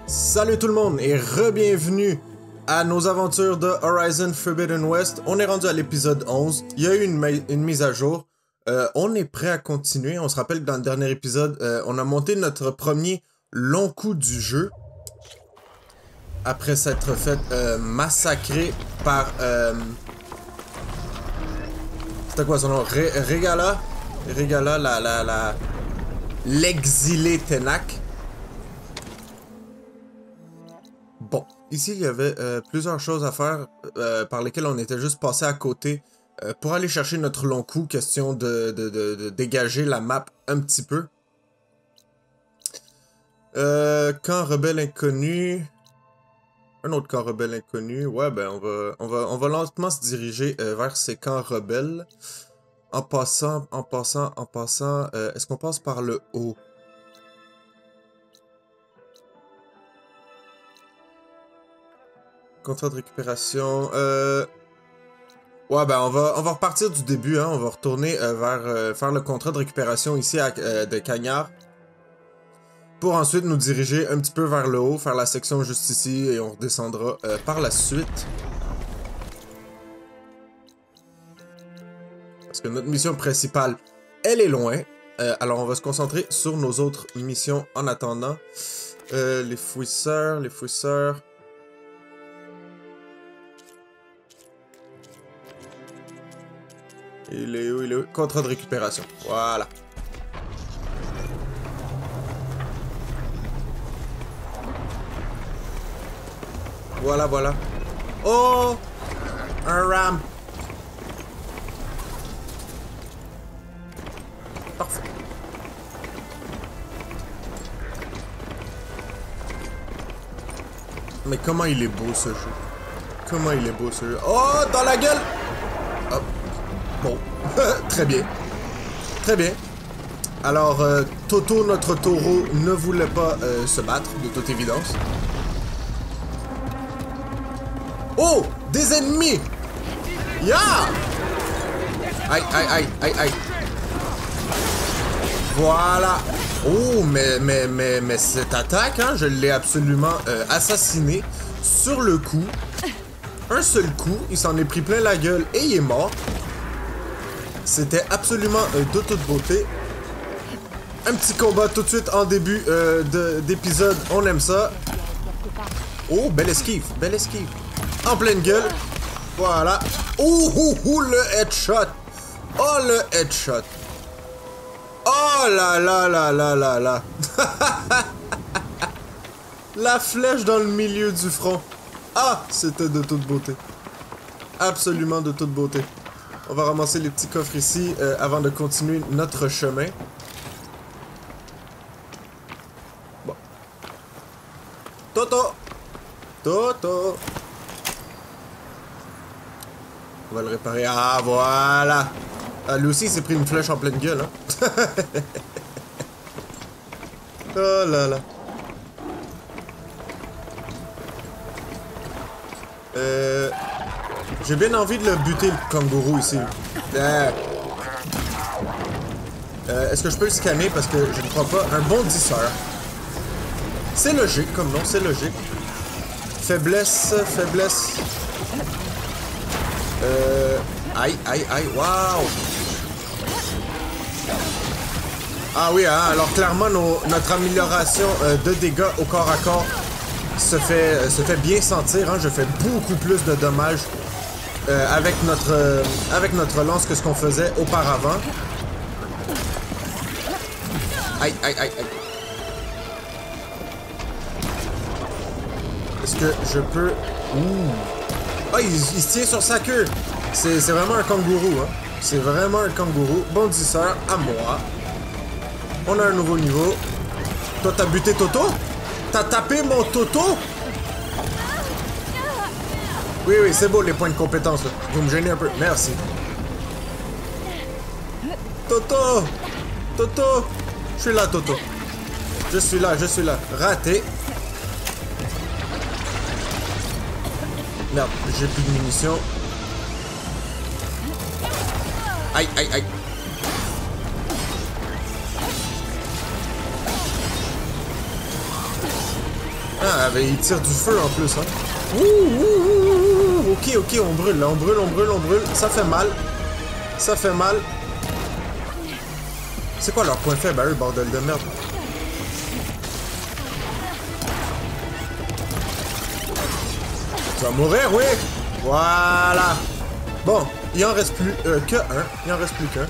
Salut tout le monde et re-bienvenue à nos aventures de Horizon Forbidden West. On est rendu à l'épisode 11. Il y a eu une mise à jour. On est prêt à continuer. On se rappelle que dans le dernier épisode, on a monté notre premier long coup du jeu. Après s'être fait massacrer par... C'était quoi son nom? Regala? Regala, l'exilé Tenak. Bon, ici il y avait plusieurs choses à faire par lesquelles on était juste passé à côté pour aller chercher notre long coup, question de dégager la map un petit peu. Camp rebelle inconnu. Un autre camp rebelle inconnu. Ouais, ben on va lentement se diriger vers ces camps rebelles. En passant, est-ce qu'on passe par le haut? Contrat de récupération. Ouais, ben on va repartir du début, hein. On va retourner vers faire le contrat de récupération ici de Cagnard. Pour ensuite nous diriger un petit peu vers le haut, faire la section juste ici et on redescendra par la suite. Parce que notre mission principale, elle est loin. Alors on va se concentrer sur nos autres missions en attendant. Les fouisseurs. Il est où? Contrat de récupération. Voilà. Voilà. Oh! Un ram! Parfait. Mais comment il est beau ce jeu. Oh! Dans la gueule! Hop. Bon. Très bien. Alors, Toto, notre taureau, ne voulait pas se battre, de toute évidence. Oh! Des ennemis! Ya! Aïe. Voilà. Oh, mais cette attaque, hein, je l'ai absolument assassiné sur le coup. Un seul coup, il s'en est pris plein la gueule et il est mort. C'était absolument de toute beauté. Un petit combat tout de suite en début d'épisode, on aime ça. Oh, belle esquive. En pleine gueule. Voilà. Oh, le headshot. Oh, le headshot. Oh là. La flèche dans le milieu du front. Ah, c'était de toute beauté. Absolument de toute beauté. On va ramasser les petits coffres ici avant de continuer notre chemin. Bon. Toto. On va le réparer. Ah, voilà. Ah, lui aussi, il s'est pris une flèche en pleine gueule, hein. Oh là là. J'ai bien envie de le buter, le kangourou, ici. Est-ce que je peux le scanner? Parce que je ne crois pas. Un bondisseur. C'est logique, comme nom, c'est logique. Faiblesse. Aïe, waouh! Ah oui, hein, alors clairement, notre amélioration de dégâts au corps à corps se fait bien sentir, hein. Je fais beaucoup plus de dommages avec notre lance que ce qu'on faisait auparavant. Aïe. Est-ce que je peux... Ouh! Ah, il se tient sur sa queue! C'est vraiment un kangourou, hein. C'est vraiment un kangourou. Bondisseur, à moi. On a un nouveau niveau. Toi, t'as buté Toto? T'as tapé mon Toto? Oui, c'est beau les points de compétence, là. Vous me gênez un peu. Merci. Toto! Je suis là, Toto. Je suis là. Raté. Merde, j'ai plus de munitions. Aïe. Ah, ben, il tire du feu en plus, hein. Ouh. Ok, ok, on brûle, là. On brûle. Ça fait mal. Ça fait mal. C'est quoi leur point faible à eux, bordel de merde? Tu vas mourir, oui! Voilà! Bon, il en reste plus que un. Il en reste plus qu'un.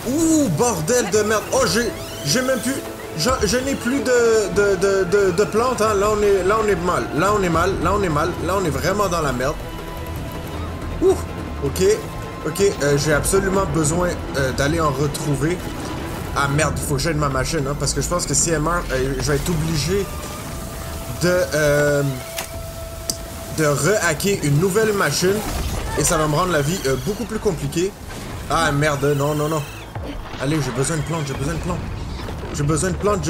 Ouh, bordel de merde! Oh, j'ai même plus... Je n'ai plus de plantes, hein. Là, on est mal. Là, on est vraiment dans la merde. Ouh! Ok. J'ai absolument besoin d'aller en retrouver. Ah merde, il faut que j'aille de ma machine, hein, parce que je pense que si elle meurt, je vais être obligé de re-hacker une nouvelle machine. Et ça va me rendre la vie beaucoup plus compliquée. Ah merde, non. Allez, j'ai besoin de plantes. J'ai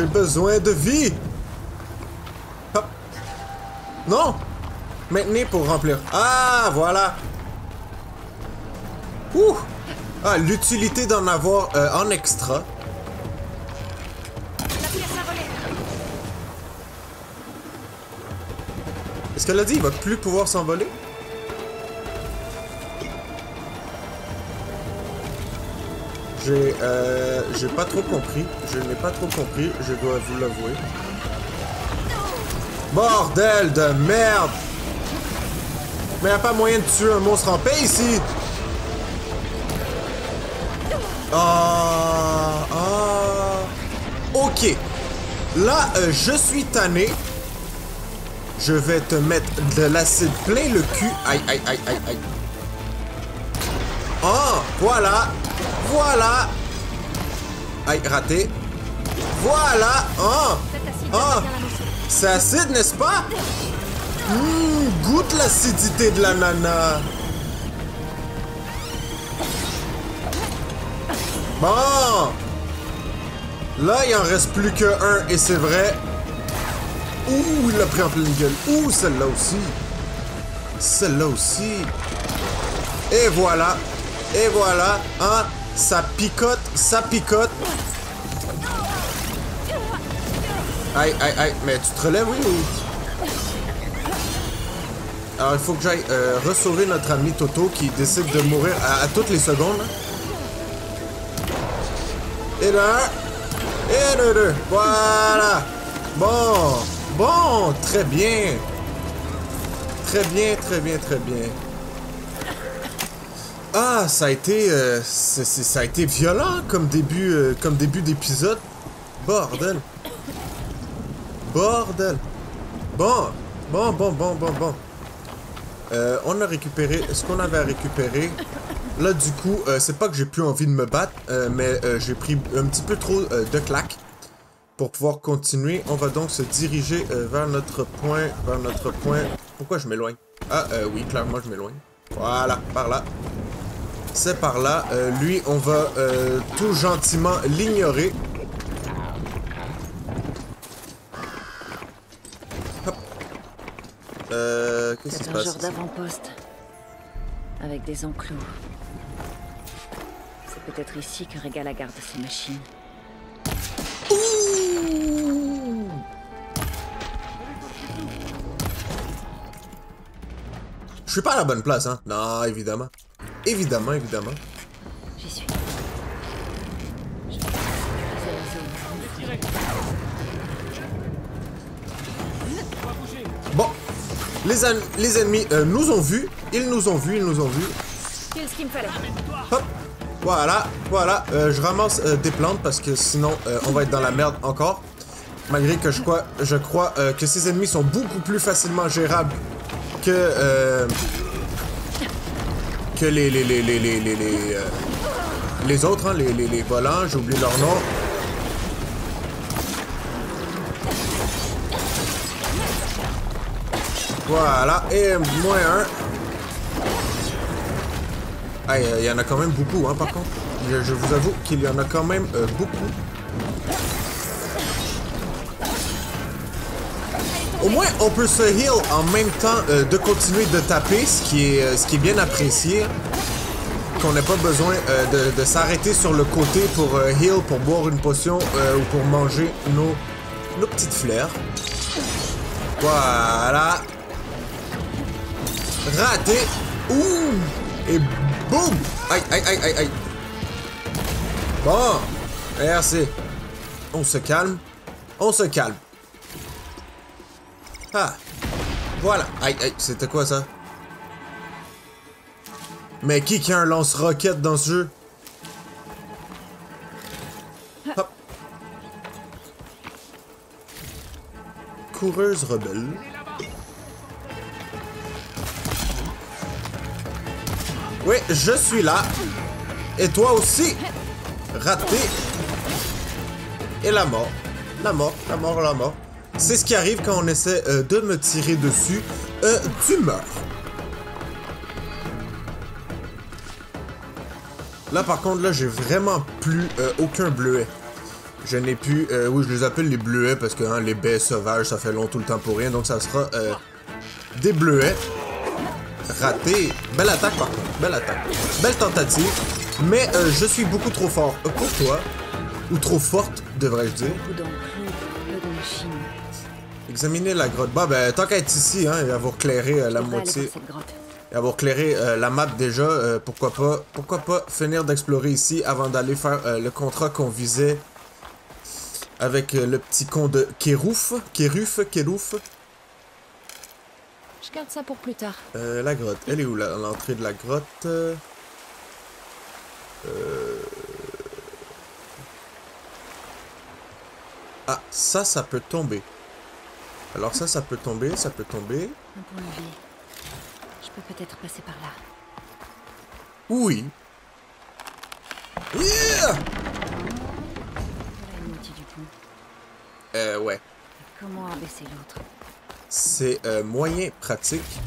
besoin de vie. Hop. Non. Maintenez pour remplir. Ah, voilà. Ouh. Ah, l'utilité d'en avoir en extra. Est-ce qu'elle a dit il va plus pouvoir s'envoler? J'ai pas trop compris. Je n'ai pas trop compris, je dois vous l'avouer. Bordel de merde! Mais y a pas moyen de tuer un monstre en paix ici! Ok. Là, je suis tanné. Je vais te mettre de l'acide plein le cul. Aïe. Oh, voilà. Aïe, raté. Voilà. Oh. C'est acide, n'est-ce pas? Goûte l'acidité de la nana. Bon. Là, il en reste plus qu'un, et c'est vrai. Ouh, il l'a pris en pleine gueule. Ouh, celle-là aussi. Et voilà. Hein, ça picote. Aïe. Mais tu te relèves, oui, ou... Alors, il faut que j'aille ressauver notre ami Toto qui décide de mourir à toutes les secondes. Et là... Et deux. Voilà. Bon, très bien. Très bien. Ah, ça a été violent comme début d'épisode. Bordel. Bon. On a récupéré ce qu'on avait à récupérer. Là, du coup, c'est pas que j'ai plus envie de me battre, mais j'ai pris un petit peu trop de claques pour pouvoir continuer. On va donc se diriger vers notre point. Pourquoi je m'éloigne? Ah, oui, clairement, je m'éloigne. Voilà, par là. C'est par là. Lui, on va tout gentiment l'ignorer. Hop. Qu'est-ce qui se passe? C'est un genre d'avant-poste. Avec des enclos. C'est peut-être ici que Régala garde ses machines. Ouh! Je suis pas à la bonne place, hein? Non, évidemment. Évidemment. J'y suis. Bon. Les ennemis nous ont vus. Ils nous ont vus. Pile ce qu'il me fallait. Hop. Voilà. Je ramasse des plantes parce que sinon on va être dans la merde encore. Malgré que je crois que ces ennemis sont beaucoup plus facilement gérables que les autres, hein, les volants. J'ai oublié leur nom. Voilà, et moins un. Ah, il y en a quand même beaucoup, hein, par contre. Je vous avoue qu'il y en a quand même beaucoup. Au moins, on peut se heal en même temps de continuer de taper, ce qui est bien apprécié. qu'on n'ait pas besoin de s'arrêter sur le côté pour heal, pour boire une potion ou pour manger nos petites fleurs. Voilà. Raté. Ouh. Et boum. Aïe, aïe, aïe, aïe, aïe. Bon. Merci. On se calme. On se calme. Ah. Voilà. Aïe, aïe. C'était quoi ça? Mais qui a un lance-roquette dans ce jeu? Hop. Coureuse rebelle. Oui, je suis là. Et toi aussi. Raté. Et la mort. La mort, la mort, la mort. C'est ce qui arrive quand on essaie de me tirer dessus. Tu meurs. Là, par contre, là, j'ai vraiment plus aucun bleuet. Je n'ai plus... oui, je les appelle les bleuets parce que hein, les baies sauvages, ça fait long tout le temps pour rien. Donc, ça sera des bleuets. Raté. Belle attaque, par contre. Belle attaque. Belle tentative. Mais je suis beaucoup trop fort pour toi. Ou trop forte, devrais-je dire. Examiner la grotte. Bah, ben, tant qu'à être ici, hein, et avoir éclairé la moitié... Et avoir éclairé la map déjà, pourquoi pas finir d'explorer ici avant d'aller faire le contrat qu'on visait avec le petit con de Kérouf. Kérouf. Je garde ça pour plus tard. La grotte. Elle est où l'entrée de la grotte? Ah, ça peut tomber. Alors ça peut tomber, ça peut tomber. Un pont-levis. Je peux peut-être passer par là. Oui. Yeah! Voilà une moitié du pont. Ouais. Et comment abaisser l'autre? C'est moyen pratique.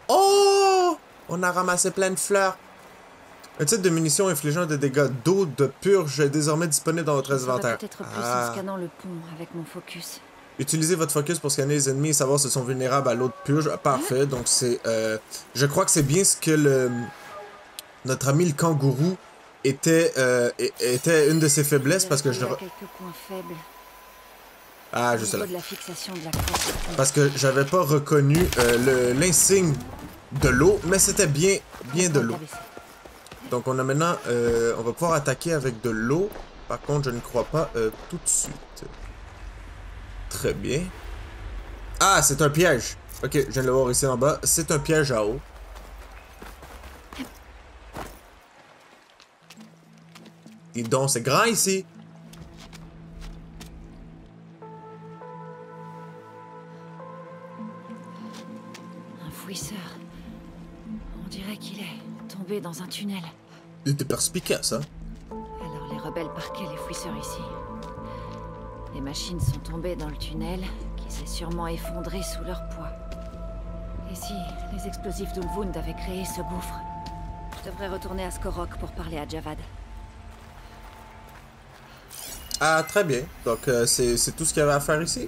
Oh! On a ramassé plein de fleurs. Un type de munitions infligeant des dégâts d'eau de purge est désormais disponible dans votre inventaire. Peut-être plus en scannant le pont avec mon focus. Utilisez votre focus pour scanner les ennemis et savoir s'ils sont vulnérables à l'eau de purge. Parfait. Donc c'est... je crois que c'est bien ce que notre ami le kangourou était une de ses faiblesses parce que je... quelques points faibles. Ah, juste là. De la fixation de la croix. Parce que j'avais pas reconnu l'insigne de l'eau, mais c'était bien de l'eau. Donc on a maintenant... on va pouvoir attaquer avec de l'eau. Par contre, je ne crois pas tout de suite. Très bien. Ah, c'est un piège. Ok, je viens de le voir ici en bas. C'est un piège à eau. Dis donc, c'est grand ici. Un fouisseur. On dirait qu'il est tombé dans un tunnel. Il était perspicace, hein? Alors les rebelles parquaient les fouisseurs ici. Les machines sont tombées dans le tunnel, qui s'est sûrement effondré sous leur poids. Et si les explosifs d'Ulvund avaient créé ce gouffre? Je devrais retourner à Skorok pour parler à Javad. Ah, très bien. Donc, c'est tout ce qu'il y avait à faire ici.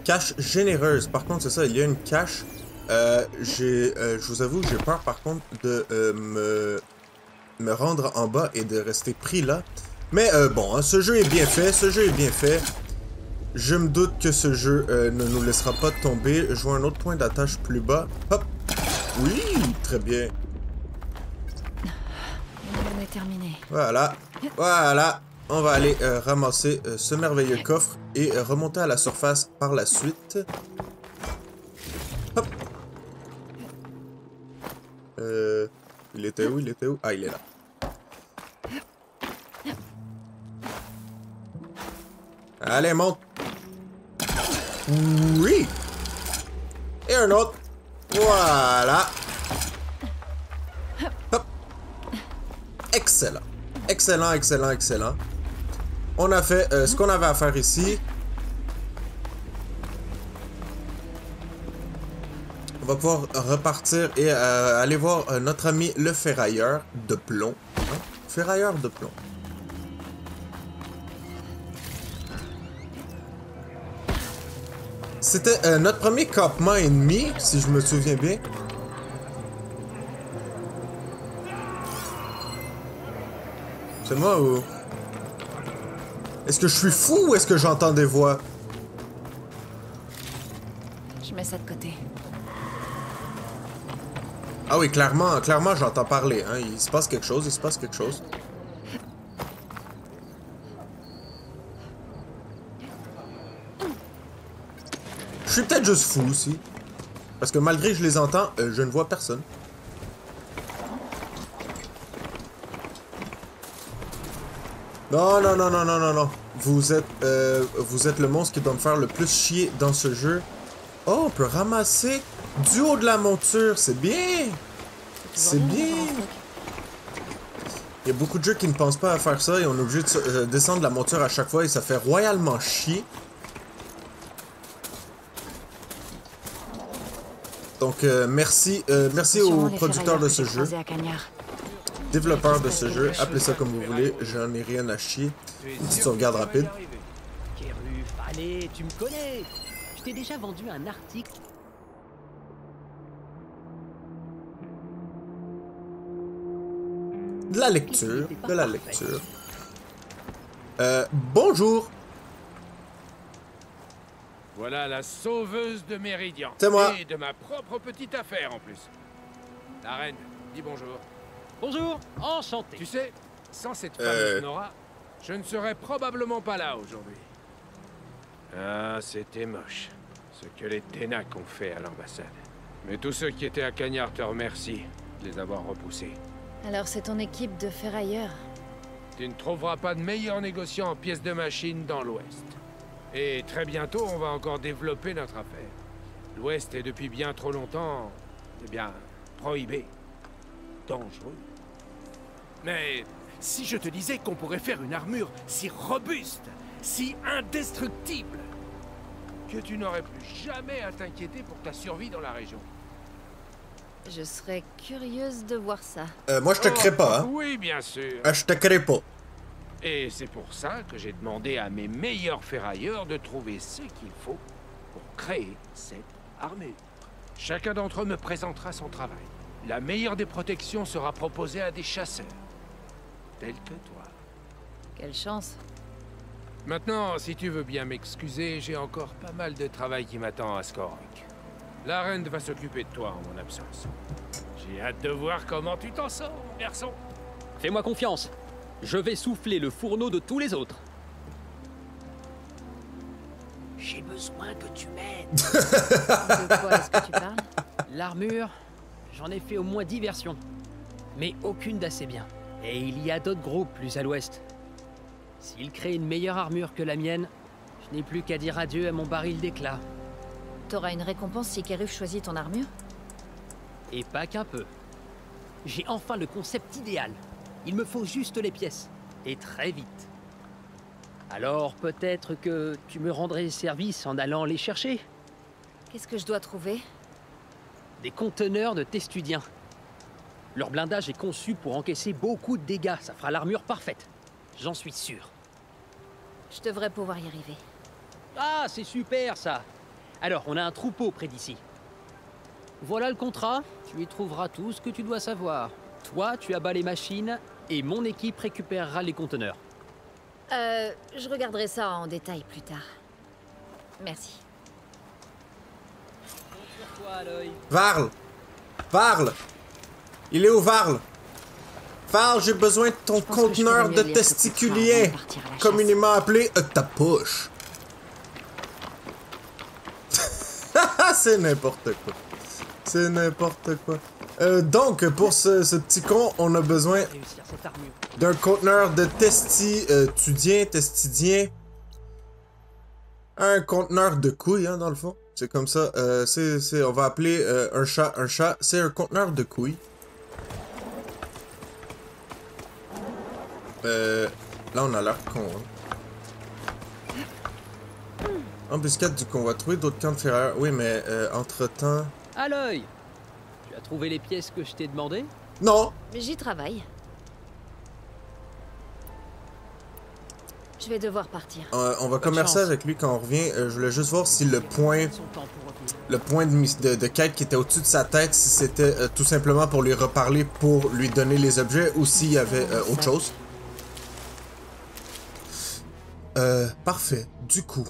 Cache généreuse. Par contre, c'est ça, il y a une cache. Je vous avoue, j'ai peur, par contre, de me rendre en bas et de rester pris là. Mais bon, hein, ce jeu est bien fait, Je me doute que ce jeu ne nous laissera pas tomber. Je vois un autre point d'attache plus bas. Hop. Oui, très bien. On est terminé. Voilà. Voilà. On va aller ramasser ce merveilleux coffre et remonter à la surface par la suite. Hop. Il était où? Ah, il est là. Allez, monte. Oui. Et un autre. Voilà. Hop. Excellent. Excellent. On a fait ce qu'on avait à faire ici. On va pouvoir repartir et aller voir notre ami le ferrailleur de plomb. Hein? Ferrailleur de plomb. C'était notre premier campement ennemi, si je me souviens bien. C'est moi ou... Est-ce que je suis fou ou est-ce que j'entends des voix? Je mets ça de côté. Ah oui, clairement j'entends parler, hein. Il se passe quelque chose, il se passe quelque chose. Je suis peut-être juste fou aussi. Parce que malgré que je les entends, je ne vois personne. Non, non, non, non, non, non, non. Vous êtes le monstre qui doit me faire le plus chier dans ce jeu. Oh, on peut ramasser du haut de la monture, c'est bien. C'est bien. Il y a beaucoup de jeux qui ne pensent pas à faire ça et on est obligé de descendre la monture à chaque fois et ça fait royalement chier. Donc, merci aux producteurs de ce jeu. Développeurs de ce jeu, appelez ça comme vous voulez, j'en ai rien à chier. Une petite sauvegarde rapide. Kéruf, allez, tu me connais. Je t'ai déjà vendu un article. De la lecture, de la lecture. Bonjour. Voilà la sauveuse de Méridian. C'est moi. Et de ma propre petite affaire en plus. La reine, dis bonjour. Bonjour, enchanté. Tu sais, sans cette fameuse Nora, je ne serais probablement pas là aujourd'hui. Ah, c'était moche, ce que les Ténac ont fait à l'ambassade. Mais tous ceux qui étaient à Cagnard te remercient de les avoir repoussés. Alors c'est ton équipe de ferrailleurs. Tu ne trouveras pas de meilleur négociant en pièces de machine dans l'Ouest. Et très bientôt, on va encore développer notre affaire. L'Ouest est depuis bien trop longtemps, eh bien, prohibé. Dangereux. Mais si je te disais qu'on pourrait faire une armure si robuste, si indestructible, que tu n'aurais plus jamais à t'inquiéter pour ta survie dans la région. Je serais curieuse de voir ça. Moi je te crée pas, hein. Oui, bien sûr. Je te crée pas. Et c'est pour ça que j'ai demandé à mes meilleurs ferrailleurs de trouver ce qu'il faut pour créer cette armure. Chacun d'entre eux me présentera son travail. La meilleure des protections sera proposée à des chasseurs, tels que toi. Quelle chance. Maintenant, si tu veux bien m'excuser, j'ai encore pas mal de travail qui m'attend à Skorok. La reine va s'occuper de toi en mon absence. J'ai hâte de voir comment tu t'en sors, mon garçon. Fais-moi confiance. Je vais souffler le fourneau de tous les autres. J'ai besoin que tu m'aides. De quoi est-ce que tu parles? L'armure, j'en ai fait au moins 10 versions. Mais aucune d'assez bien. Et il y a d'autres groupes plus à l'ouest. S'ils créent une meilleure armure que la mienne, je n'ai plus qu'à dire adieu à mon baril d'éclat. T'auras une récompense si Kéruf choisit ton armure? Et pas qu'un peu. J'ai enfin le concept idéal. Il me faut juste les pièces. Et très vite. Alors peut-être que tu me rendrais service en allant les chercher. Qu'est-ce que je dois trouver? Des conteneurs de testudiens. Leur blindage est conçu pour encaisser beaucoup de dégâts. Ça fera l'armure parfaite. J'en suis sûr. Je devrais pouvoir y arriver. Ah, c'est super ça. Alors, on a un troupeau près d'ici. Voilà le contrat. Tu y trouveras tout ce que tu dois savoir. Toi, tu abats les machines et mon équipe récupérera les conteneurs. Je regarderai ça en détail plus tard. Merci. Varl! Varl! Il est où Varl? Varl, j'ai besoin de ton conteneur de testiculiens, communément appelé ta poche. C'est n'importe quoi. C'est n'importe quoi. Donc, pour ce petit con, on a besoin d'un conteneur de testidien. Un conteneur de couilles, hein, dans le fond. C'est comme ça. On va appeler un chat. C'est un conteneur de couilles. Là, on a l'air con, hein. Embuscade du con. On va trouver d'autres camps de ferrailleurs. Oui, mais entre-temps... À l'œil! Tu as trouvé les pièces que je t'ai demandé? Non! J'y travaille. Je vais devoir partir. On va commercer avec lui quand on revient. Je voulais juste voir si le point de quête qui était au-dessus de sa tête, si c'était tout simplement pour lui reparler, pour lui donner les objets, ou s'il y avait autre chose. Parfait. Du coup.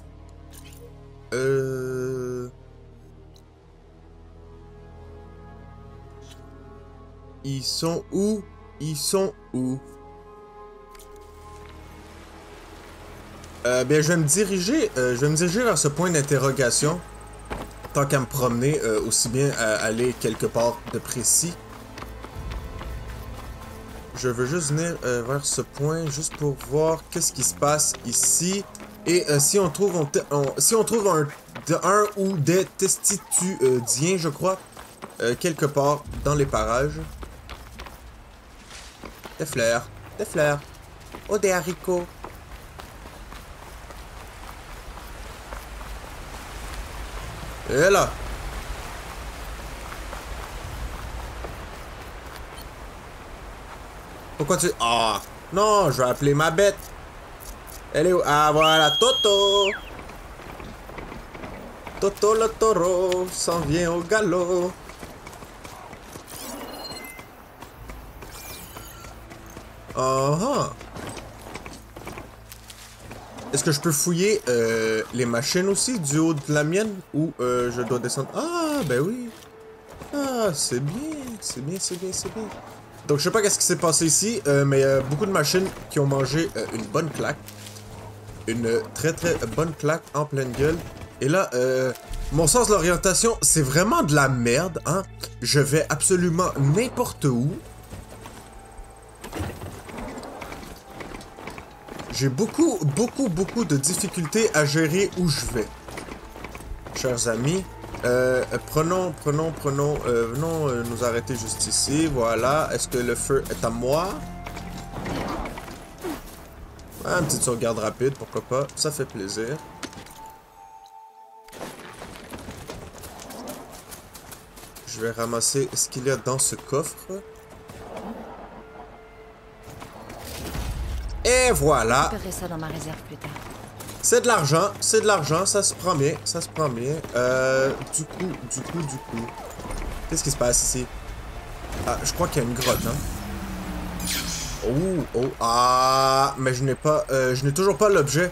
Ils sont où? Ils sont où? Bien, je vais me diriger vers ce point d'interrogation. Tant qu'à me promener, aussi bien aller quelque part de précis. Je veux juste venir vers ce point, juste pour voir qu'est-ce qui se passe ici. Et si on trouve un ou des testitudiens, je crois, quelque part dans les parages. Des fleurs, des fleurs. Oh, des haricots. Et là. Pourquoi tu... Ah! Non, je vais appeler ma bête. Elle est où? Ah, voilà, Toto. Toto le taureau s'en vient au galop. Ah! Est-ce que je peux fouiller les machines aussi du haut de la mienne? Ou je dois descendre? Ah, ben oui. Ah, c'est bien. C'est bien, c'est bien, c'est bien. Donc, je sais pas qu'est-ce qui s'est passé ici, mais il y a beaucoup de machines qui ont mangé une bonne claque. Une très très bonne claque en pleine gueule. Et là, mon sens de l'orientation, c'est vraiment de la merde, hein. Je vais absolument n'importe où. J'ai beaucoup de difficultés à gérer où je vais. Chers amis, venons nous arrêter juste ici. Voilà. Est-ce que le feu est à moi? Ah, une petite sauvegarde rapide, pourquoi pas. Ça fait plaisir. Je vais ramasser ce qu'il y a dans ce coffre. Et voilà. Je ferai ça dans ma réserve plus tard. C'est de l'argent, ça se prend bien, ça se prend bien. Du coup. Qu'est-ce qui se passe ici? Ah, je crois qu'il y a une grotte, hein. Ah, mais je n'ai toujours pas l'objet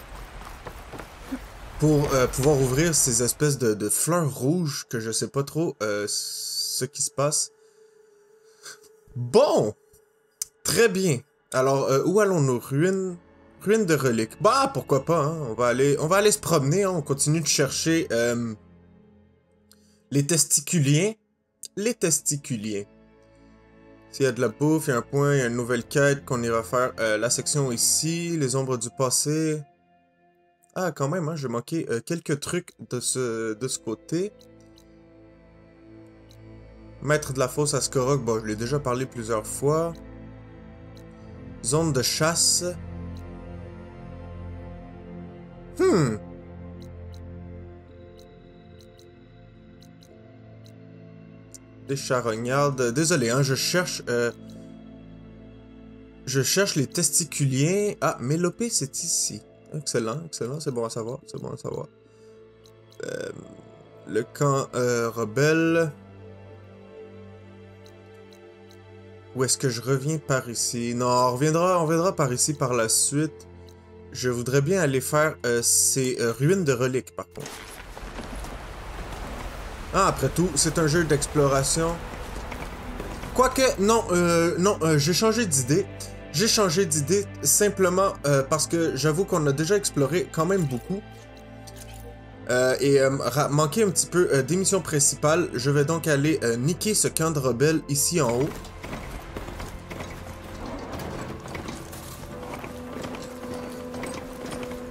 pour pouvoir ouvrir ces espèces de fleurs rouges que je sais pas trop ce qui se passe. Bon, très bien. Alors, où allons-nous? Ruines de reliques. Bah, pourquoi pas, hein? On va aller se promener, hein? On continue de chercher les testiculiens. Les testiculiens. S'il y a de la bouffe, il y a un point, il y a une nouvelle quête qu'on ira faire. La section ici, les ombres du passé. Ah, quand même, hein, j'ai manqué quelques trucs de ce côté. Maître de la fosse à Skorok, bon, je l'ai déjà parlé plusieurs fois. Zone de chasse. Des charognardes. Désolé, hein, je cherche les testiculiens. Ah, Mélopée, c'est ici. Excellent, excellent, c'est bon à savoir, c'est bon à savoir. Le camp rebelle. Où est-ce que je reviens par ici? Non, on reviendra par ici par la suite. Je voudrais bien aller faire ces ruines de reliques, par contre. Ah, après tout, c'est un jeu d'exploration. Quoique, non, j'ai changé d'idée. J'ai changé d'idée simplement parce que j'avoue qu'on a déjà exploré quand même beaucoup. Et manqué un petit peu des missions principales. Je vais donc aller niquer ce camp de rebelles ici en haut.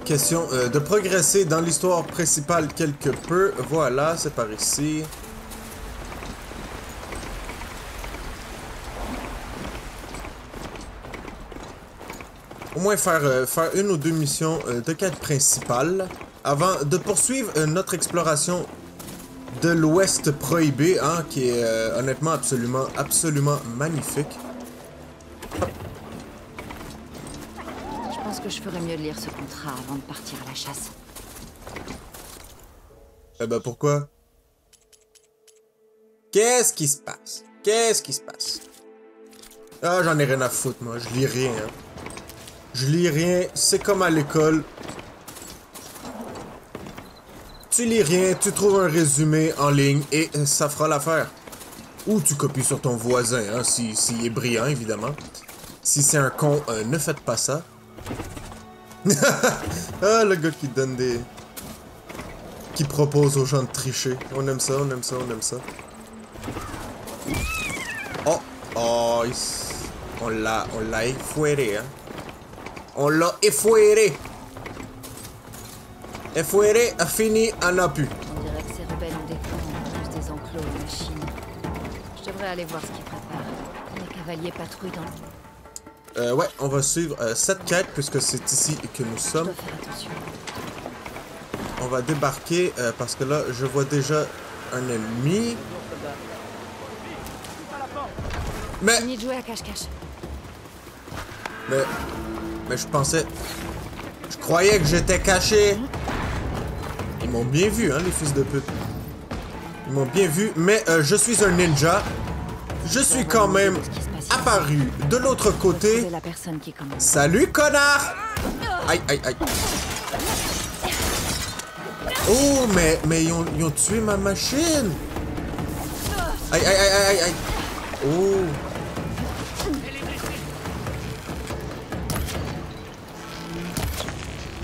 Question de progresser dans l'histoire principale quelque peu. Voilà, c'est par ici. Au moins faire une ou deux missions de quête principale avant de poursuivre notre exploration de l'Ouest prohibé, hein, qui est honnêtement absolument magnifique. Je pense pense que je ferais mieux de lire ce contrat avant de partir à la chasse. Eh ben pourquoi? Qu'est-ce qui se passe? Qu'est-ce qui se passe? Ah, j'en ai rien à foutre, moi. Je lis rien. Hein. Je lis rien. C'est comme à l'école. Tu lis rien, tu trouves un résumé en ligne et ça fera l'affaire. Ou tu copies sur ton voisin, hein, s'il est brillant, évidemment. Si c'est un con, ne faites pas ça. Ah, le gars qui donne des... qui propose aux gens de tricher. On aime ça, on aime ça, on aime ça. Oh, oh, on l'a effouéré, hein. On l'a effouéré. Effouéré a fini, en a pu. On dirait que ces rebelles ont des camps en plus des enclos aux machines. Je devrais aller voir ce qu'ils préparent. Les cavaliers patrouillent dans... Ouais, on va suivre cette quête puisque c'est ici que nous Je sommes. dois faire attention. On va débarquer parce que là, je vois déjà un ennemi. Mais, Fini de jouer à cache-cache. mais je pensais... Je croyais que j'étais caché. Ils m'ont bien vu, hein, les fils de pute. Ils m'ont bien vu, mais je suis un ninja. Je suis quand même apparu de l'autre côté. C'est la personne qui commence. Salut, connard! Aïe, aïe, aïe. Oh, mais ils ont tué ma machine! Aïe, aïe, aïe, aïe, aïe. Oh.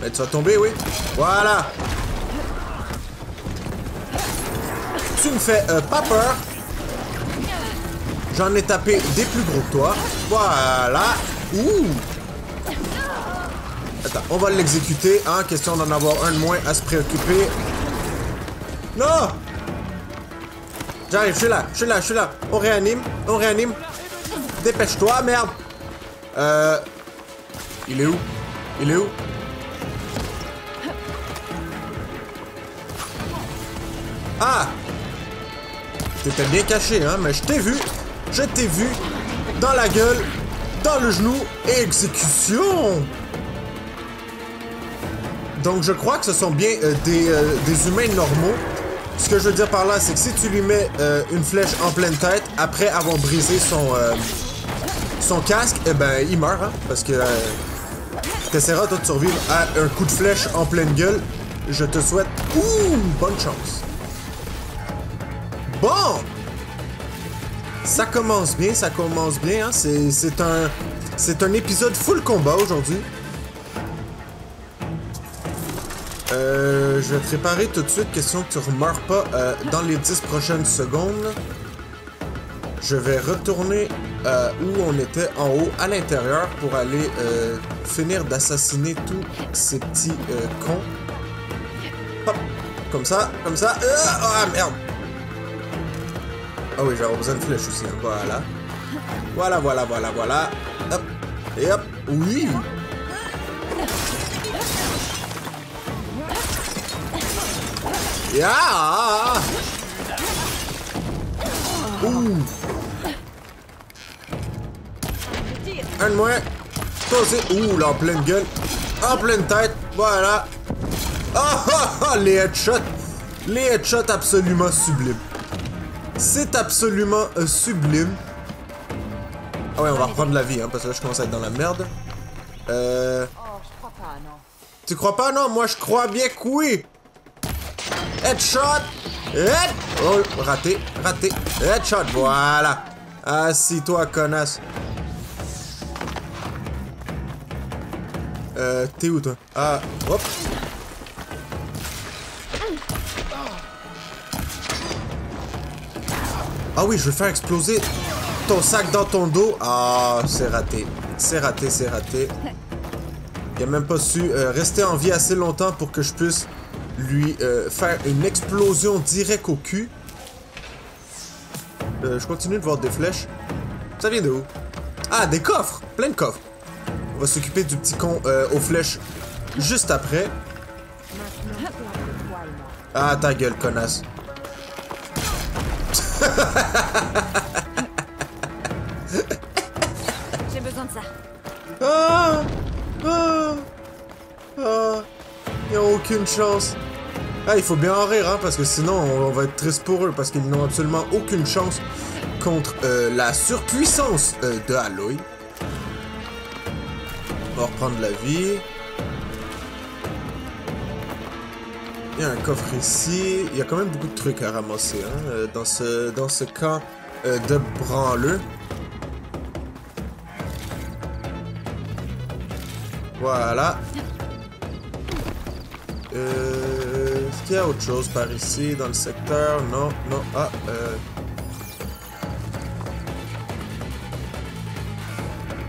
Mais tu vas tomber, oui. Voilà. Tu me fais pas peur. J'en ai tapé des plus gros que toi. Voilà. Ouh. Attends, on va l'exécuter, hein. Question d'en avoir un de moins à se préoccuper. Non! J'arrive, je suis là, je suis là, je suis là. On réanime, on réanime. Dépêche-toi, merde. Il est où? Il est où? Ah! T'étais bien caché, hein, mais je t'ai vu. Je t'ai vu. Dans la gueule. Dans le genou. Et exécution! Donc je crois que ce sont bien des humains normaux. Ce que je veux dire par là, c'est que si tu lui mets une flèche en pleine tête, après avoir brisé son casque, eh ben il meurt, hein, parce que t'essaieras toi de survivre à un coup de flèche en pleine gueule. Je te souhaite bonne chance. Bon! Ça commence bien, hein. C'est un épisode full combat aujourd'hui. Je vais te réparer tout de suite, question que tu ne meurs pas dans les 10 prochaines secondes. Je vais retourner où on était en haut, à l'intérieur, pour aller finir d'assassiner tous ces petits cons. Hop, comme ça, comme ça. Ah, merde! Ah oui, j'aurais besoin de flèches aussi, hein. Voilà. Voilà, voilà, voilà, voilà. Hop, et hop, oui! Yeah! Ouh! Un de moins. Posé. Ouh, là, en pleine gueule. En pleine tête. Voilà. Ah ah ah! Les headshots. Les headshots absolument sublimes. C'est absolument sublime. Ah ouais, on va reprendre la vie, hein, parce que là, je commence à être dans la merde. Oh, je crois pas, non. Tu crois pas, non? Moi, je crois bien que oui. Headshot! Head! Oh, raté, raté. Headshot, voilà. Assis-toi, connasse. T'es où, toi? Ah, hop. Ah oui, je vais faire exploser ton sac dans ton dos. Ah, c'est raté. C'est raté, c'est raté. Il a même pas su rester en vie assez longtemps pour que je puisse lui faire une explosion direct au cul. Je continue de voir des flèches. Ça vient de où? Ah, des coffres! Plein de coffres. On va s'occuper du petit con aux flèches juste après. Ah, ta gueule, connasse. J'ai besoin de ça. Ah! Ah! Ah! Ils n'ont aucune chance. Ah, il faut bien en rire, hein, parce que sinon, on va être triste pour eux, parce qu'ils n'ont absolument aucune chance contre la surpuissance de Aloy. On va reprendre la vie. Il y a un coffre ici. Il y a quand même beaucoup de trucs à ramasser, hein, dans ce camp de branleux. Voilà. Est-ce qu'il y a autre chose par ici, dans le secteur? Non, non. Ah,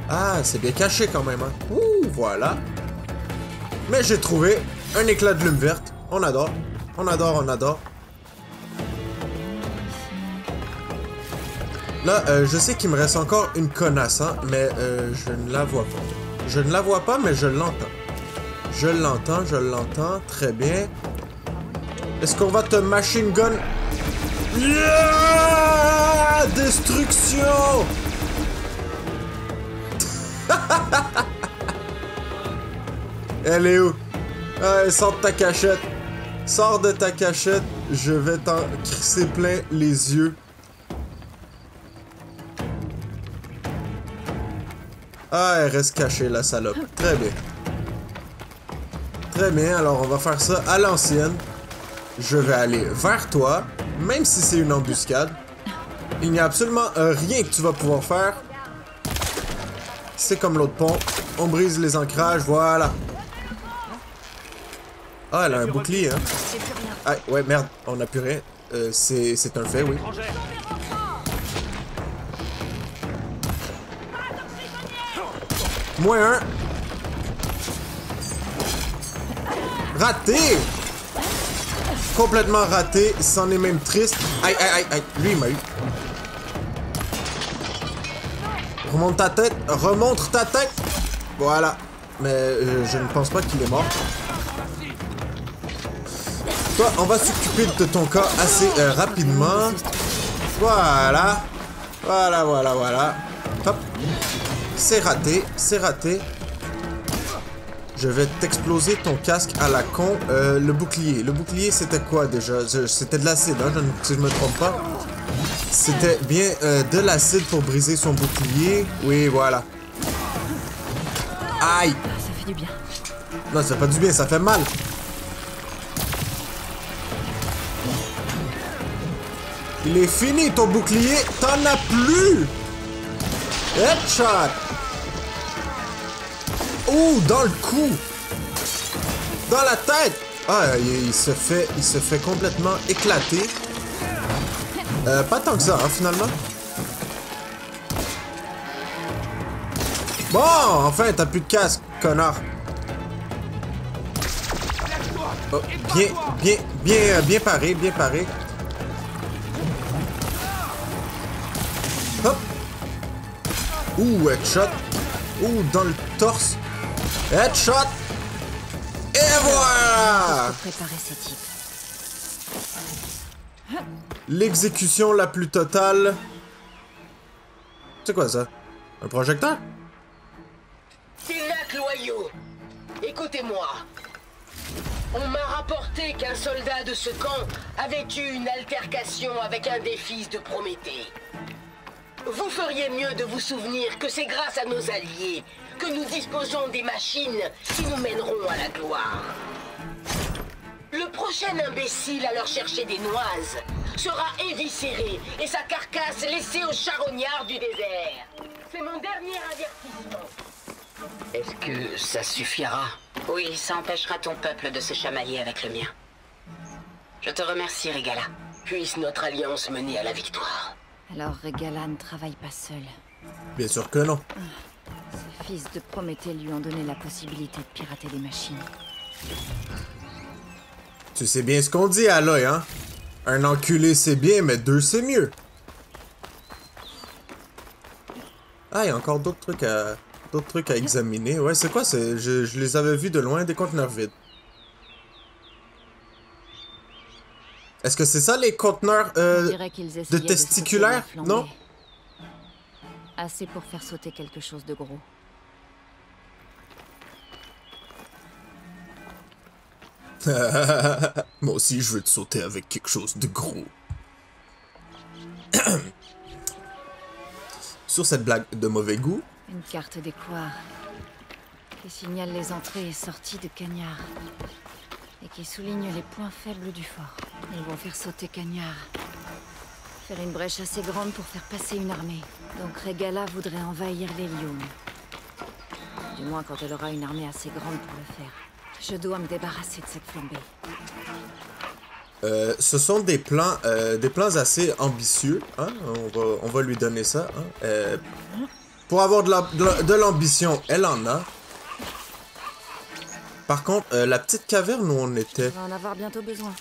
Ah, c'est bien caché quand même, hein. Ouh, voilà. Mais j'ai trouvé un éclat de lume verte. On adore. On adore, on adore. Là, je sais qu'il me reste encore une connasse, hein, mais je ne la vois pas. Je ne la vois pas, mais je l'entends. Je l'entends, je l'entends. Très bien. Est-ce qu'on va te machine gun? Yeah! Destruction! Elle est où? Ah, sors de ta cachette. Sors de ta cachette. Je vais t'en crisser plein les yeux. Ah, elle reste cachée, la salope. Très bien. Très bien, alors on va faire ça à l'ancienne. Je vais aller vers toi, même si c'est une embuscade. Il n'y a absolument rien que tu vas pouvoir faire. C'est comme l'autre pont. On brise les ancrages, voilà. Ah, elle a un bouclier, hein. Ah, ouais, merde, on n'a plus rien. C'est un fait, oui. Moins un. Raté! Complètement raté, c'en est même triste. Aïe, aïe, aïe, aïe. Lui, il m'a eu. Remonte ta tête, remonte ta tête. Voilà. Mais je ne pense pas qu'il est mort. Toi, on va s'occuper de ton cas assez rapidement. Voilà. Voilà, voilà, voilà. Hop. C'est raté, c'est raté. Je vais t'exploser ton casque à la con. Le bouclier. Le bouclier, c'était quoi déjà? C'était de l'acide, hein, si je me trompe pas. C'était bien de l'acide pour briser son bouclier. Oui, voilà. Aïe! Ça fait du bien. Non, ça fait pas du bien, ça fait mal. Il est fini ton bouclier. T'en as plus! Headshot! Ouh, dans le cou! Dans la tête! Ah, il se fait complètement éclater. Pas tant que ça, hein, finalement. Bon, enfin, t'as plus de casque, connard. Oh, bien paré, bien paré. Hop! Ouh, headshot! Ouh, dans le torse! Headshot! Et voilà! Préparer ces types. L'exécution la plus totale. C'est quoi ça? Un projecteur? Tilnak Loyaux, écoutez-moi. On m'a rapporté qu'un soldat de ce camp avait eu une altercation avec un des fils de Prométhée. Vous feriez mieux de vous souvenir que c'est grâce à nos alliés que nous disposons des machines qui nous mèneront à la gloire. Le prochain imbécile à leur chercher des noises sera éviscéré et sa carcasse laissée aux charognards du désert. C'est mon dernier avertissement. Est-ce que ça suffira? Oui, ça empêchera ton peuple de se chamailler avec le mien. Je te remercie, Regala. Puisse notre alliance mener à la victoire. Alors Regala ne travaille pas seul. Bien sûr que non. Ses fils de Prométhée lui ont donné la possibilité de pirater des machines. Tu sais bien ce qu'on dit, Aloy, hein? Un enculé c'est bien, mais deux c'est mieux. Ah, il y a encore d'autres trucs à examiner. Ouais, c'est quoi? Je les avais vus de loin, des conteneurs vides. Est-ce que c'est ça les conteneurs de testiculaires? Non? Assez pour faire sauter quelque chose de gros. Moi aussi, je veux te sauter avec quelque chose de gros. Sur cette blague de mauvais goût, Une carte des couards qui signale les entrées et sorties de Cagnard et qui souligne les points faibles du fort. Ils vont faire sauter Cagnard. Faire une brèche assez grande pour faire passer une armée. Donc Regala voudrait envahir les Lyons. Du moins quand elle aura une armée assez grande pour le faire. Je dois me débarrasser de cette flambée. ce sont des plans assez ambitieux. Hein? On va lui donner ça. Hein? Pour avoir de l'ambition, elle en a. Par contre, la petite caverne où on était... On va en avoir bientôt besoin.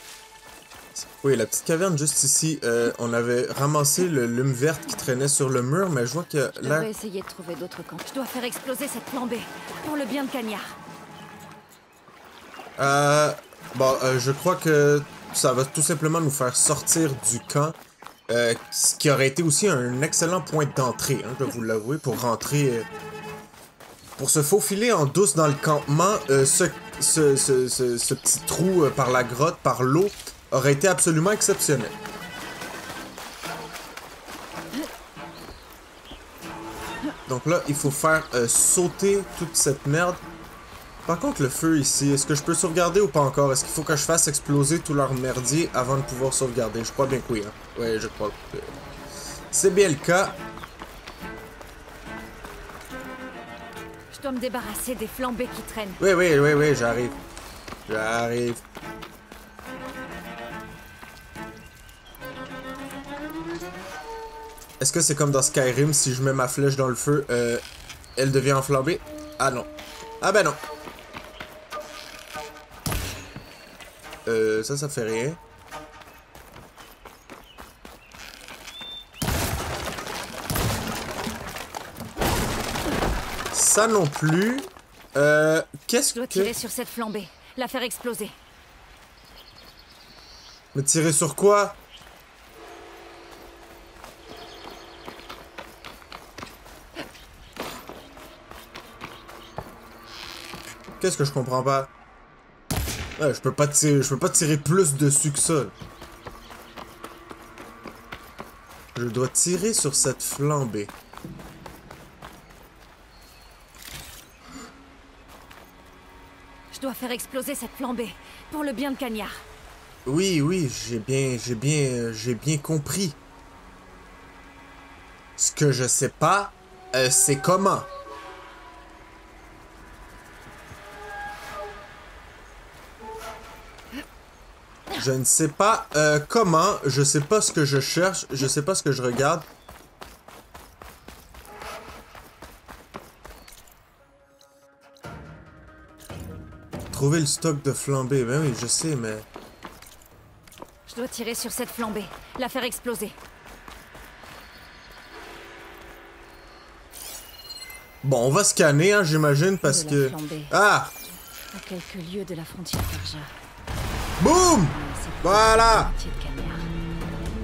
Oui, la petite caverne juste ici, on avait ramassé le lume verte qui traînait sur le mur, mais je vois que Je là... devrais essayer de trouver d'autres camps. Je dois faire exploser cette flambée, pour le bien de Cagnard. Je crois que ça va tout simplement nous faire sortir du camp, ce qui aurait été aussi un excellent point d'entrée, hein, je dois vous l'avouer, pour rentrer... pour se faufiler en douce dans le campement, ce petit trou par la grotte, par l'eau, aurait été absolument exceptionnel. Donc là, il faut faire sauter toute cette merde. Par contre, le feu ici, est-ce que je peux sauvegarder ou pas encore? Est-ce qu'il faut que je fasse exploser tout leur merdier avant de pouvoir sauvegarder? Je crois bien que oui. Hein? Ouais, je crois que c'est bien le cas. Je dois me débarrasser des flambées qui traînent. Oui, j'arrive. J'arrive. Est-ce que c'est comme dans Skyrim, si je mets ma flèche dans le feu, elle devient enflammée? Ah non. Ah ben non. Ça fait rien. Ça non plus. Qu'est-ce que... Je dois tirer sur cette flambée, la faire exploser. Mais tirer sur quoi? Qu'est-ce que je comprends pas? Ouais, je peux pas tirer plus dessus que ça. Je dois tirer sur cette flambée. Je dois faire exploser cette flambée, pour le bien de Cagnard. Oui, j'ai bien compris. Ce que je sais pas, c'est comment. Je ne sais pas comment, je sais pas ce que je cherche, je sais pas ce que je regarde. Trouver le stock de flambée, ben oui, je sais, mais... Je dois tirer sur cette flambée, la faire exploser. Bon, on va scanner, hein, j'imagine, parce De que... la flambée. Ah! À quelques lieux de la frontière Farja. Boum! C'est Voilà! la moitié de Cagnard.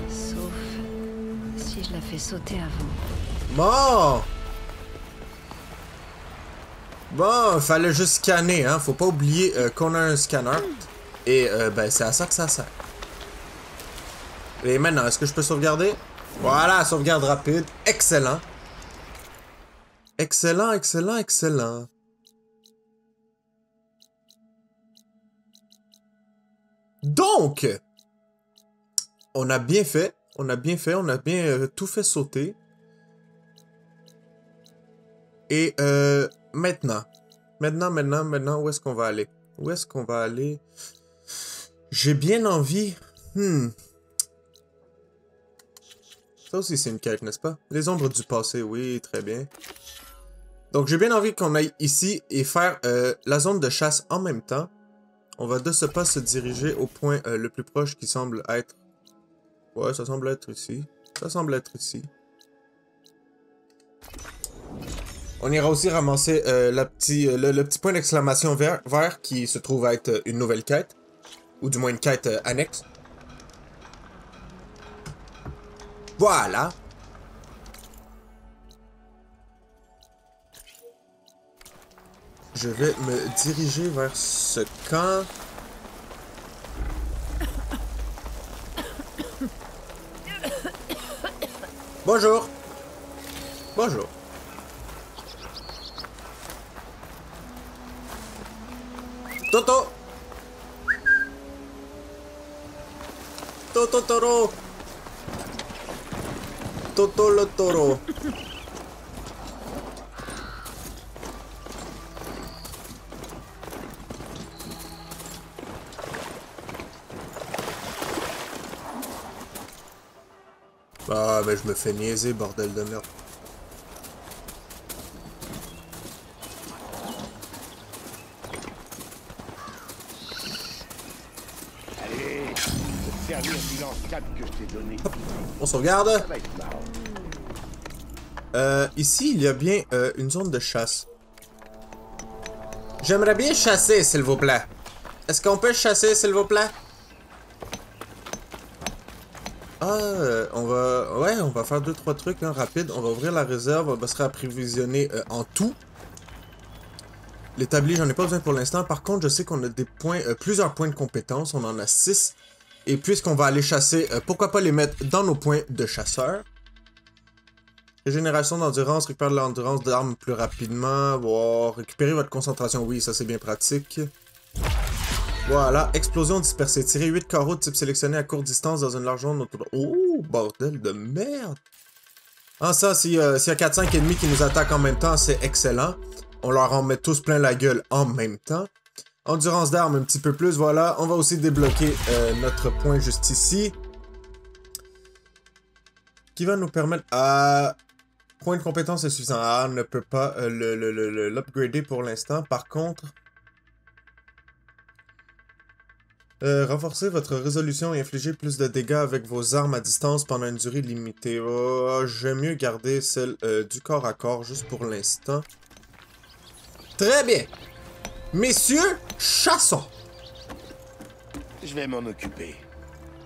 Sauf si je la fais sauter avant. Bon! Bon, fallait juste scanner, hein. Faut pas oublier qu'on a un scanner. Et, ben, c'est à ça que ça sert. Et maintenant, est-ce que je peux sauvegarder? Voilà, sauvegarde rapide. Excellent. Excellent, excellent, excellent. Donc, on a bien fait. On a bien tout fait sauter. Et, maintenant, où est-ce qu'on va aller? Où est-ce qu'on va aller? J'ai bien envie... Ça aussi, c'est une quête, n'est-ce pas? Les ombres du passé, oui, très bien. Donc, j'ai bien envie qu'on aille ici et faire la zone de chasse en même temps. On va de ce pas se diriger au point le plus proche qui semble être... Ouais, ça semble être ici. Ça semble être ici. On ira aussi ramasser le petit point d'exclamation vert qui se trouve être une nouvelle quête. Ou du moins une quête annexe. Voilà. Je vais me diriger vers ce camp. Bonjour. Bonjour. Toto. Toto Toro. Toto le taureau. Ah, ben je me fais niaiser, bordel de merde. Allez, te servir du lance-cap que je t'ai donné. On sauvegarde. Ça va être marrant. Ici, il y a bien une zone de chasse. J'aimerais bien chasser, s'il vous plaît. Est-ce qu'on peut chasser, s'il vous plaît? Ah, on va faire 2-3 trucs hein, rapides. On va ouvrir la réserve, on va se réapprovisionner en tout. L'établi, j'en ai pas besoin pour l'instant. Par contre, je sais qu'on a des points, plusieurs points de compétence. On en a 6. Et puisqu'on va aller chasser, pourquoi pas les mettre dans nos points de chasseur. Régénération d'endurance, récupère de l'endurance d'armes plus rapidement. Wow, récupérer votre concentration, oui, ça c'est bien pratique. Voilà, explosion dispersée. Tirer 8 carreaux de type sélectionné à courte distance dans une large zone autour. Oh, bordel de merde! Ah, ça, s'il y a 4-5 ennemis qui nous attaquent en même temps, c'est excellent. On leur en met tous plein la gueule en même temps. Endurance d'armes un petit peu plus, voilà. On va aussi débloquer notre point juste ici. Qui va nous permettre... point de compétence est suffisant. Ah, on ne peut pas l'upgrader pour l'instant. Par contre... renforcez votre résolution et infligez plus de dégâts avec vos armes à distance pendant une durée limitée. Oh, j'aime mieux garder celle du corps à corps juste pour l'instant. Très bien. Messieurs, chassons. Je vais m'en occuper.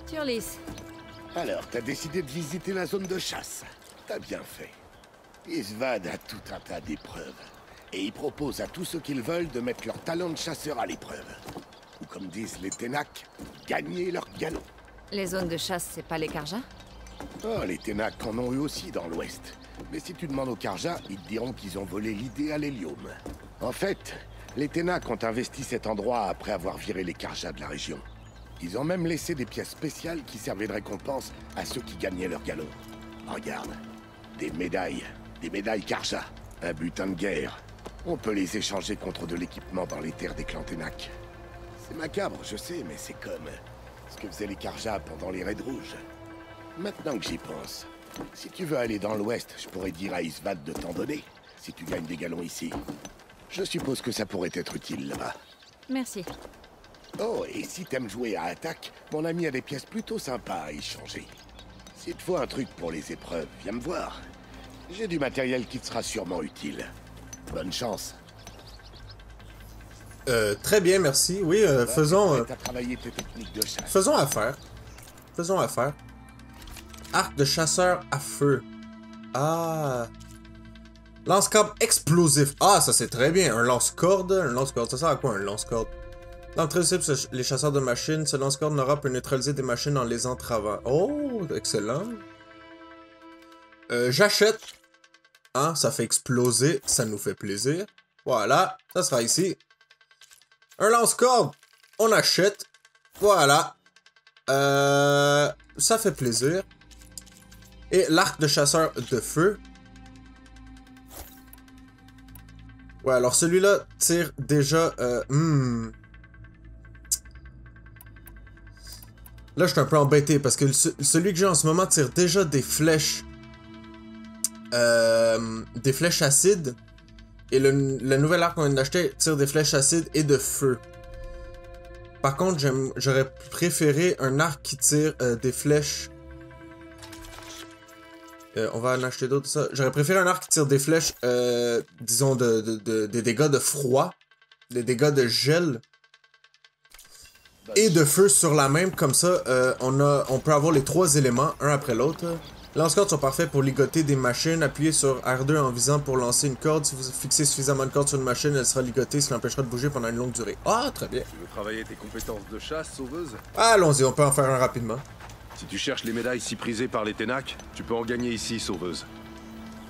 Turlis, Alors, t'as décidé de visiter la zone de chasse. T'as bien fait. Isvad a tout un tas d'épreuves. Et il propose à tous ceux qui le veulent de mettre leur talent de chasseur à l'épreuve. Ou comme disent les Ténacs, gagner leur galon. les zones de chasse, c'est pas les Karja? Oh, les Ténacs en ont eu aussi dans l'Ouest. Mais si tu demandes aux Karja, ils te diront qu'ils ont volé l'idée à l'hélium. En fait, les Ténacs ont investi cet endroit après avoir viré les Karja de la région. Ils ont même laissé des pièces spéciales qui servaient de récompense à ceux qui gagnaient leur galon. Regarde, des médailles Karja, un butin de guerre. On peut les échanger contre de l'équipement dans les terres des clans Ténacs. C'est macabre, je sais, mais c'est comme ce que faisaient les Karja pendant les raids rouges. Maintenant que j'y pense, si tu veux aller dans l'Ouest, je pourrais dire à Isvad de t'en donner, si tu gagnes des galons ici. Je suppose que ça pourrait être utile là-bas. Merci. Oh, et si t'aimes jouer à attaque, mon ami a des pièces plutôt sympas à échanger. S'il te faut un truc pour les épreuves, viens me voir. J'ai du matériel qui te sera sûrement utile. Bonne chance. Très bien, merci. Oui, faisons... T'as travaillé tes techniques de chasse. Faisons affaire. Faisons affaire. Arc de chasseur à feu. Ah. Lance-corde explosif. Ah, ça c'est très bien. Un lance-corde. Un lance-corde, ça sert à quoi un lance-corde? Dans le principe, les chasseurs de machines, ce lance-corde n'aura peut neutraliser des machines en les entravant. Oh, excellent. J'achète. Hein, ça fait exploser. Ça nous fait plaisir. Voilà, ça sera ici. Un lance-corde. On achète. Voilà. Ça fait plaisir. Et l'arc de chasseur de feu. Ouais, alors celui-là tire déjà... Là, je suis un peu embêté parce que celui que j'ai en ce moment tire déjà des flèches. Des flèches acides. Et le nouvel arc qu'on vient d'acheter tire des flèches acides et de feu. Par contre, j'aurais préféré un arc qui tire des flèches... on va en acheter d'autres, ça. J'aurais préféré un arc qui tire des flèches, disons, des dégâts de froid, des dégâts de gel et de feu sur la même. Comme ça, on peut avoir les trois éléments, un après l'autre. Lance-cordes sont parfaits pour ligoter des machines. Appuyez sur R2 en visant pour lancer une corde. Si vous fixez suffisamment de cordes sur une machine, elle sera ligotée, ce qui l'empêchera de bouger pendant une longue durée. Ah, très bien. Tu veux travailler tes compétences de chasse, sauveuse? Allons-y, on peut en faire un rapidement. Si tu cherches les médailles si prisées par les Ténac, tu peux en gagner ici, sauveuse.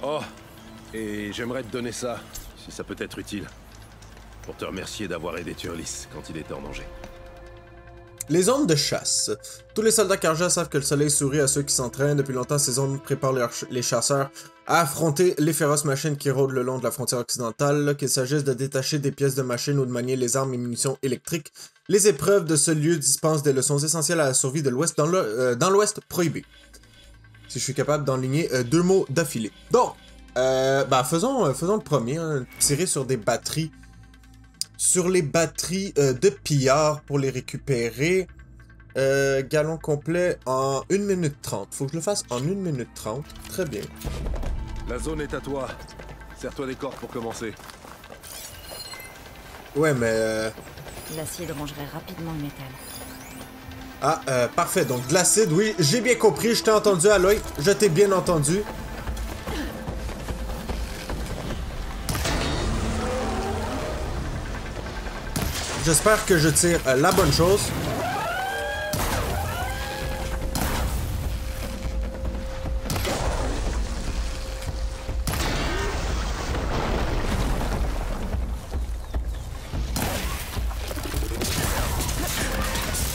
Oh, et j'aimerais te donner ça, si ça peut être utile. Pour te remercier d'avoir aidé Turlis quand il était en danger. Les zones de chasse. Tous les soldats Karja savent que le soleil sourit à ceux qui s'entraînent. Depuis longtemps, ces zones préparent les chasseurs à affronter les féroces machines qui rôdent le long de la frontière occidentale, qu'il s'agisse de détacher des pièces de machines ou de manier les armes et munitions électriques. Les épreuves de ce lieu dispensent des leçons essentielles à la survie de l'Ouest dans l'Ouest prohibé. Si je suis capable d'enligner 2 mots d'affilée. Donc, faisons le premier, hein, tirer sur des batteries. Sur les batteries de pillards pour les récupérer. Galon complet en 1 minute 30. Faut que je le fasse en 1 minute 30. Très bien. La zone est à toi. Serre-toi des cordes pour commencer. Ouais, mais... L'acide rongerait rapidement le métal. Ah, parfait. Donc, de l'acide, oui. J'ai bien compris. Je t'ai entendu, Aloy. Je t'ai bien entendu. J'espère que je tire la bonne chose.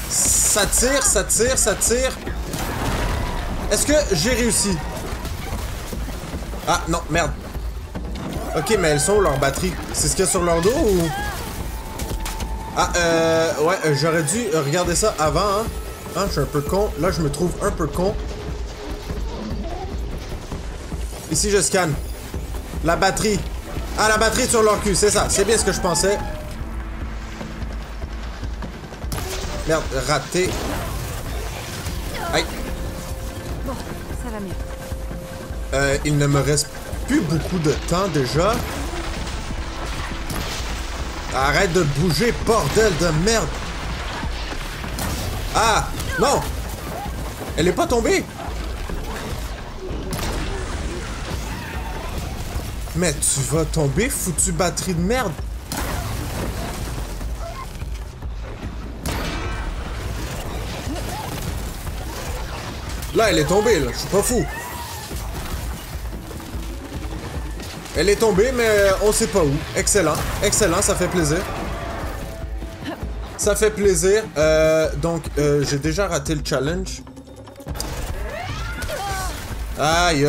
Ça tire, ça tire, ça tire. Est-ce que j'ai réussi? Ah, non, merde. Ok, mais elles sont où, leurs batteries? C'est ce qu'il y a sur leur dos ou... Ah, ouais, j'aurais dû regarder ça avant, hein. Hein, je suis un peu con. Là, je me trouve un peu con. Ici, je scanne. La batterie. Ah, la batterie sur leur cul, c'est ça. C'est bien ce que je pensais. Merde, raté. Aïe. Bon, ça va mieux. Il ne me reste plus beaucoup de temps, déjà. Arrête de bouger, bordel de merde! Ah! Non! Elle est pas tombée! Mais tu vas tomber, foutu batterie de merde! Là, elle est tombée, là. Je suis pas fou. Elle est tombée, mais on sait pas où. Excellent. Excellent, ça fait plaisir. Ça fait plaisir. Donc, j'ai déjà raté le challenge. Aïe.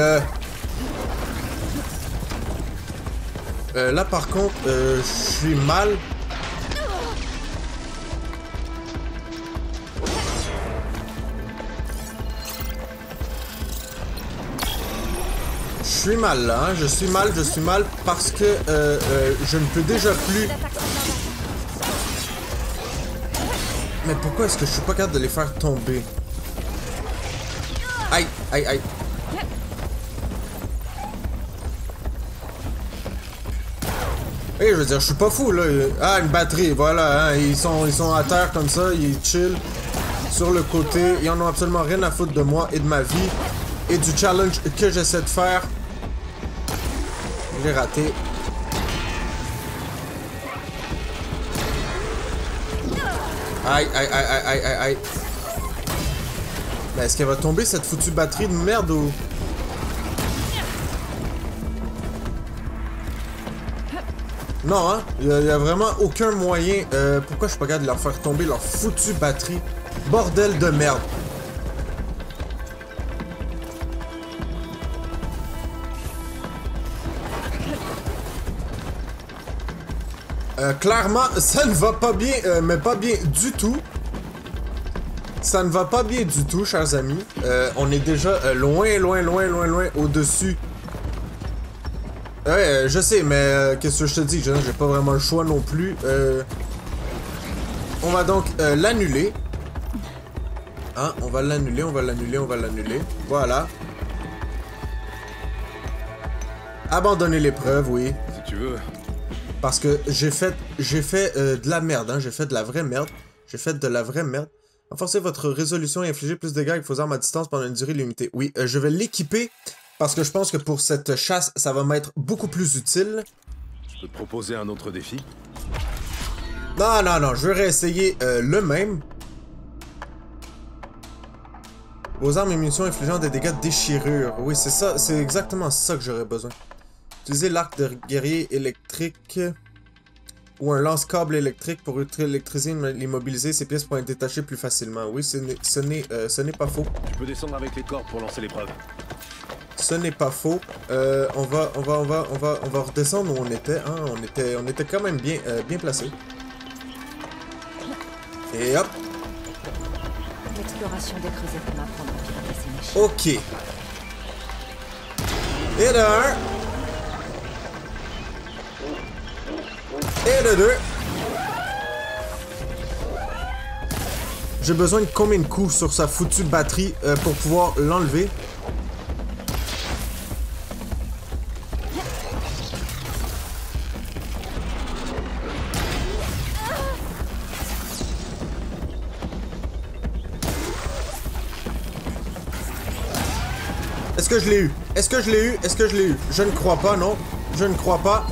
Là, par contre, je suis mal. Je suis mal là, hein. Je suis mal parce que je ne peux déjà plus... Mais pourquoi est-ce que je suis pas capable de les faire tomber? Aïe, aïe, aïe. Eh, je veux dire, je suis pas fou là. Ah, une batterie, voilà, hein. Ils sont à terre comme ça, ils chill sur le côté. Ils en ont absolument rien à foutre de moi et de ma vie et du challenge que j'essaie de faire. J'ai raté. Aïe, aïe, aïe, aïe, aïe, aïe, aïe. Mais est-ce qu'elle va tomber cette foutue batterie de merde ou... Non, hein? Il y a vraiment aucun moyen. Pourquoi je suis pas capable de leur faire tomber leur foutue batterie? Bordel de merde. Clairement, ça ne va pas bien, mais pas bien du tout. Ça ne va pas bien du tout, chers amis. On est déjà loin au-dessus. Ouais, je sais, mais qu'est-ce que je te dis? J'ai pas vraiment le choix non plus. On va donc l'annuler. Hein, on va l'annuler. Voilà. Abandonner l'épreuve, oui. Si tu veux. Parce que j'ai fait de la merde, hein. J'ai fait de la vraie merde. Renforcez votre résolution et infligez plus de dégâts avec vos armes à distance pendant une durée limitée. Oui, je vais l'équiper parce que je pense que pour cette chasse, ça va m'être beaucoup plus utile. Je peux te proposer un autre défi? Non, je vais réessayer le même. Vos armes et munitions infligeant des dégâts de déchirure. Oui, c'est ça, c'est exactement ça que j'aurais besoin. Utilisez l'arc de guerrier électrique ou un lance-câble électrique pour électriser et l'immobiliser. Ces pièces pourront être détachées plus facilement. Oui, ce n'est pas faux. Tu peux descendre avec les cordes pour lancer l'épreuve. Ce n'est pas faux. On va redescendre où on était. Hein. On était quand même bien placé. Et hop. L'exploration des creusettes peut m'apprendre à pirater ces machines. Ok. Et de 1. Et de 2. J'ai besoin de combien de coups sur sa foutue batterie pour pouvoir l'enlever? Est-ce que je l'ai eu? Est-ce que je l'ai eu? Est-ce que je l'ai eu? Je ne crois pas, non. Je ne crois pas.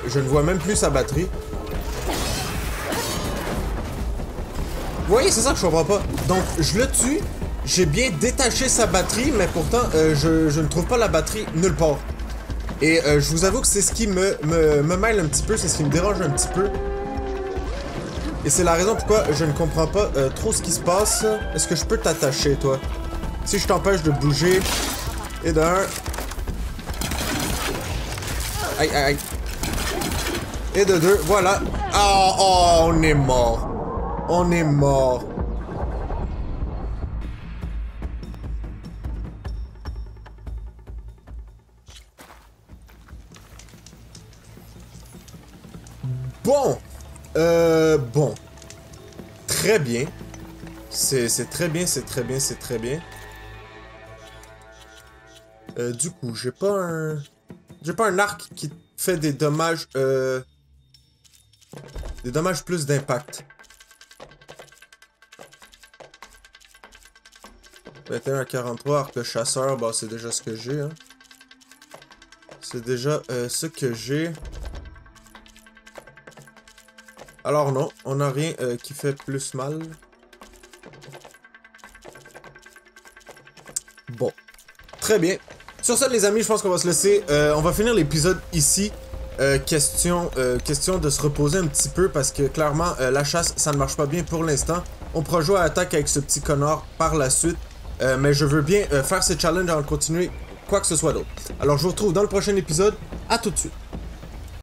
Je ne vois même plus sa batterie. Vous voyez, c'est ça que je comprends pas. Donc, je le tue. J'ai bien détaché sa batterie, mais pourtant, je ne trouve pas la batterie nulle part. Et je vous avoue que c'est ce qui me mêle un petit peu, c'est ce qui me dérange un petit peu. Et c'est la raison pourquoi je ne comprends pas trop ce qui se passe. Est-ce que je peux t'attacher, toi? Si je t'empêche de bouger. Et d'un. Aïe, aïe, aïe. Et de 2, voilà. Oh, on est mort. On est mort. Bon. Bon. Très bien. C'est très bien, c'est très bien, c'est très bien. Du coup, j'ai pas un... J'ai pas un arc qui fait des dommages... Des dommages plus d'impact. 21 à 43, arc de chasseur, bah c'est déjà ce que j'ai, hein. C'est déjà ce que j'ai. Alors non, on n'a rien qui fait plus mal. Bon. Très bien. Sur ça, les amis, je pense qu'on va se laisser. On va finir l'épisode ici. Question de se reposer un petit peu parce que clairement, la chasse, ça ne marche pas bien pour l'instant. On pourra jouer à l'attaque avec ce petit connard par la suite. Mais je veux bien faire ces challenges en continuer quoi que ce soit d'autre. Alors je vous retrouve dans le prochain épisode. À tout de suite.